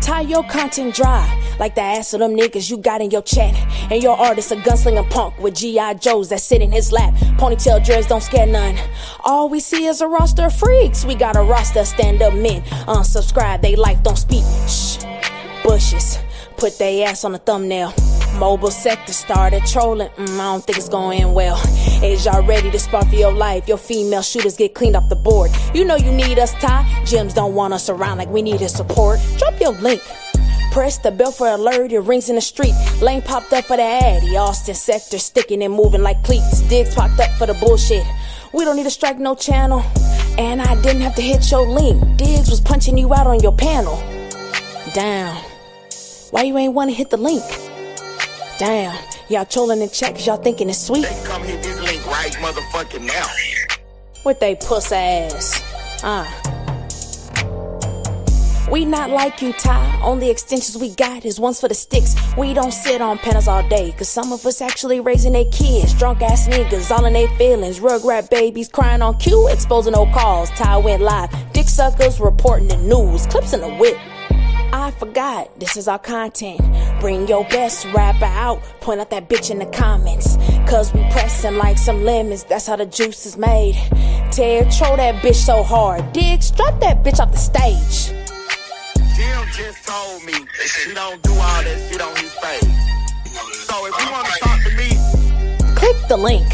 Tie your content dry, like the ass of them niggas you got in your chat. And your artist a gunslinger punk with G.I. Joes that sit in his lap. Ponytail dreads don't scare none. All we see is a roster of freaks. We got a roster of stand-up men. Unsubscribe, they life don't speak. Shh, bushes, put they ass on the thumbnail. Mobile sector started trolling, I don't think it's going end well. Is y'all ready to spar for your life? Your female shooters get cleaned off the board. You know you need us, Ty. Gyms don't want us around like we need his support. Drop your link. Press the bell for alert, it rings in the street. Lane popped up for the addy. Austin sector sticking and moving like cleats. Diggs popped up for the bullshit. We don't need to strike no channel. And I didn't have to hit your link. Diggs was punching you out on your panel. Damn. Why you ain't wanna hit the link? Damn. Y'all trolling in chat cause y'all thinking it's sweet. They come hit this link right motherfucking now. With they puss ass. We not like you, Ty. Only extensions we got is ones for the sticks. We don't sit on panels all day, cause some of us actually raising their kids. Drunk ass niggas, all in their feelings. Rugrat babies crying on cue, exposing old calls. Ty went live. Dick suckers reporting the news. Clips in the whip. I forgot, this is our content. Bring your best rapper out. Point out that bitch in the comments. Cause we pressing like some lemons. That's how the juice is made. Ted, troll that bitch so hard. Diggs, drop that bitch off the stage. Jim just told me he don't do all that shit on his page. So if you want to talk to me, click the link.